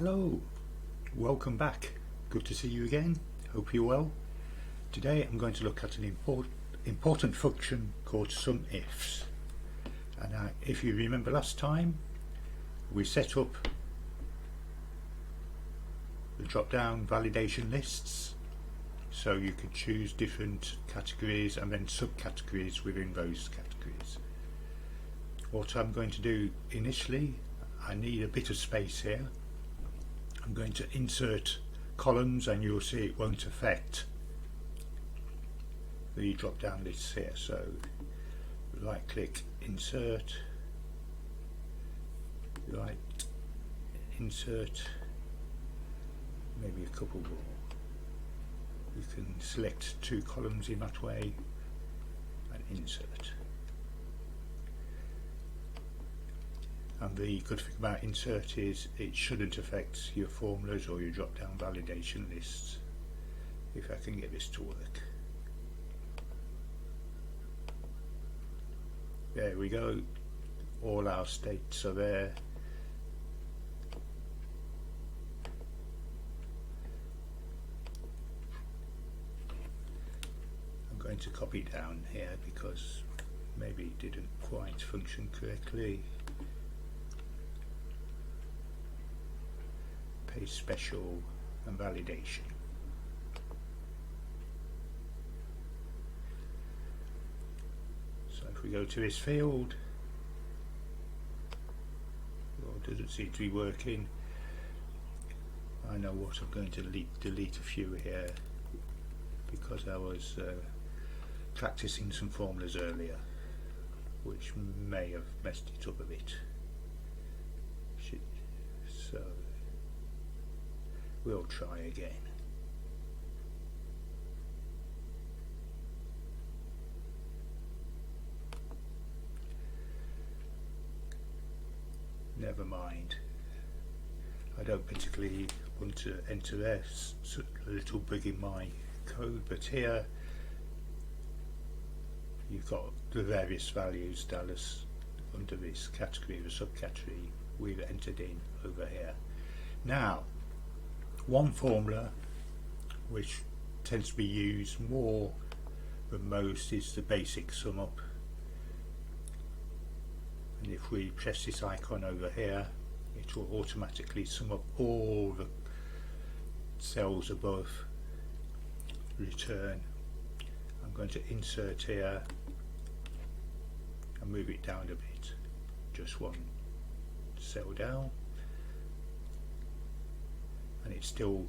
Hello, welcome back. Good to see you again. Hope you're well. Today I'm going to look at an important function called SUMIFS. And if you remember last time, we set up the drop-down validation lists so you could choose different categories and then subcategories within those categories. What I'm going to do initially, I need a bit of space here. I'm going to insert columns and you'll see it won't affect the drop down lists here. So right click, insert, right, insert, maybe a couple more. You can select two columns in that way and insert. And the good thing about insert is it shouldn't affect your formulas or your drop down validation lists. If I can get this to work. There we go, all our states are there. I'm going to copy down here because maybe it didn't quite function correctly. Paste special and validation. So if we go to this field, well, it doesn't seem to be working. I know what, I'm going to delete a few here because I was practicing some formulas earlier which may have messed it up a bit. So we'll try again. Never mind. I don't particularly want to enter this, a little big in my code, but here you've got the various values Dallas under this category, the subcategory we've entered in over here. Now, one formula which tends to be used more than most is the basic sum up, and if we press this icon over here it will automatically sum up all the cells above return. I'm going to insert here and move it down a bit, just one cell down, and it's still,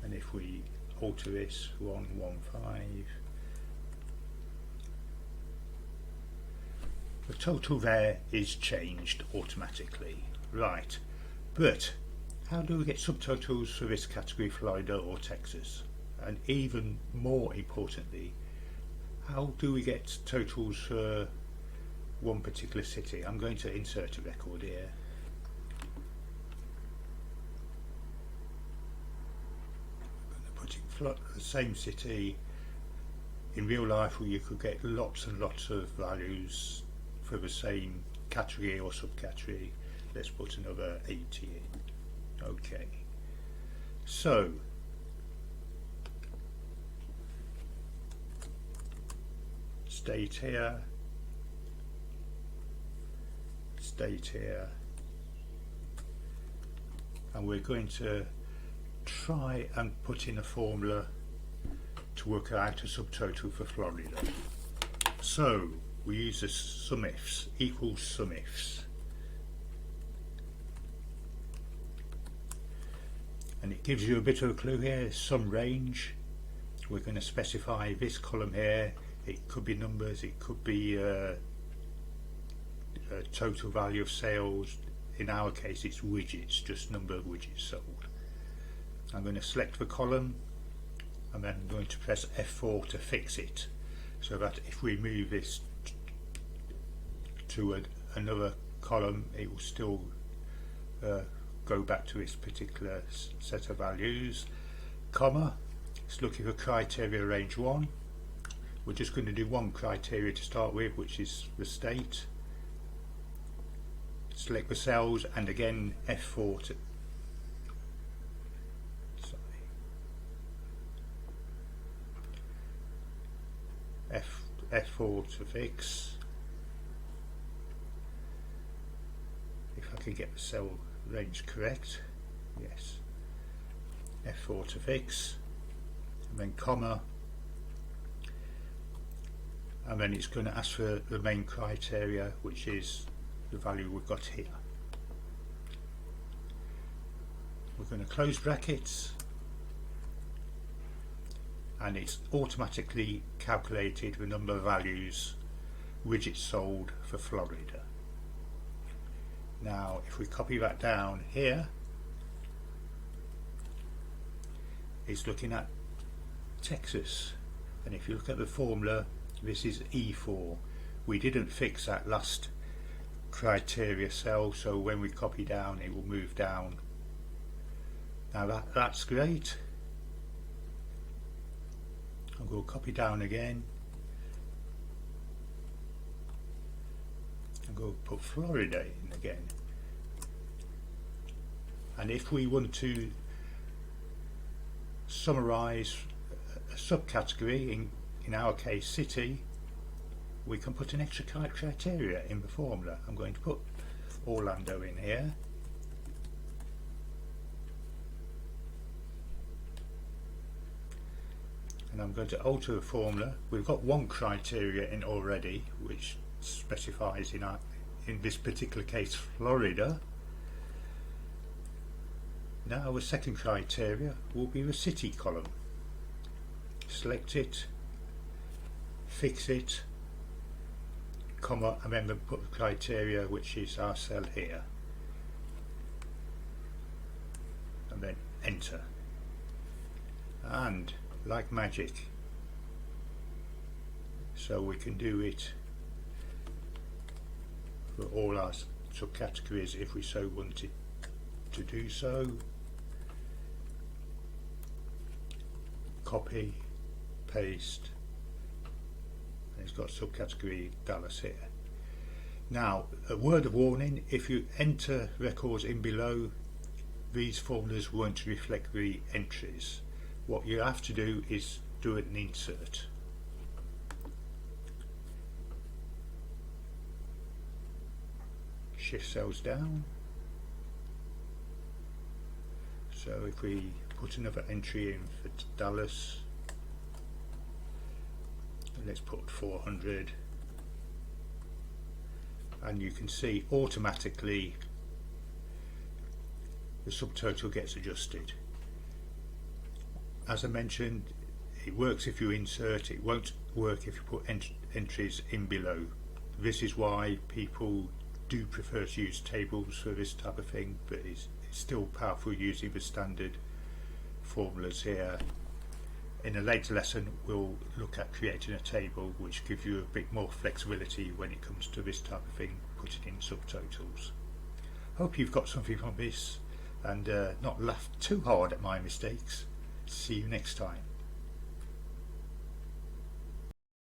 and if we alter this 115, the total there is changed automatically. Right, but how do we get subtotals for this category, Florida or Texas? And even more importantly, how do we get totals for one particular city? I'm going to insert a record here. The same city. In real life where you could get lots and lots of values for the same category or subcategory. Let's put another 80 in. Okay, so state here, and we're going to try and put in a formula to work out a subtotal for Florida. So we use the SUMIFS equals SUMIFS, and it gives you a bit of a clue here, some range. We're going to specify this column here. It could be numbers, it could be a total value of sales. In our case it's widgets, just number of widgets sold. I'm going to select the column and then I'm going to press F4 to fix it, so that if we move this to another column it will still go back to its particular set of values. Comma, it's looking for criteria range 1. We're just going to do one criteria to start with, which is the state. select the cells, and again F4 to F4 to fix. If I can get the cell range correct, yes, F4 to fix, and then comma, and then it's going to ask for the main criteria, which is the value we've got here. We're going to close brackets, and it's automatically calculated the number of values widgets sold for Florida. Now if we copy that down here, it's looking at Texas, and if you look at the formula, this is E4. We didn't fix that last criteria cell, so when we copy down it will move down. Now that's great. I'll go copy down again and go put Florida in again. And if we want to summarize a subcategory, in our case city, we can put an extra criteria in the formula. I'm going to put Orlando in here. And I'm going to alter the formula. We've got one criteria in already, which specifies in this particular case Florida. Now the second criteria will be the city column. Select it, fix it, comma, and then put the criteria, which is our cell here, and then enter. And like magic, so we can do it for all our subcategories if we so wanted to do so. Copy, paste, and it's got subcategory Dallas here. Now a word of warning, if you enter records in below, these formulas won't reflect the entries. What you have to do is do an insert. Shift cells down. So if we put another entry in for Dallas, let's put 400, and you can see automatically the subtotal gets adjusted. As I mentioned, it works if you insert, it won't work if you put entries in below. This is why people do prefer to use tables for this type of thing, but it's still powerful using the standard formulas here. In a later lesson we'll look at creating a table which gives you a bit more flexibility when it comes to this type of thing, putting in subtotals. Hope you've got something from this and not laughed too hard at my mistakes. See you next time.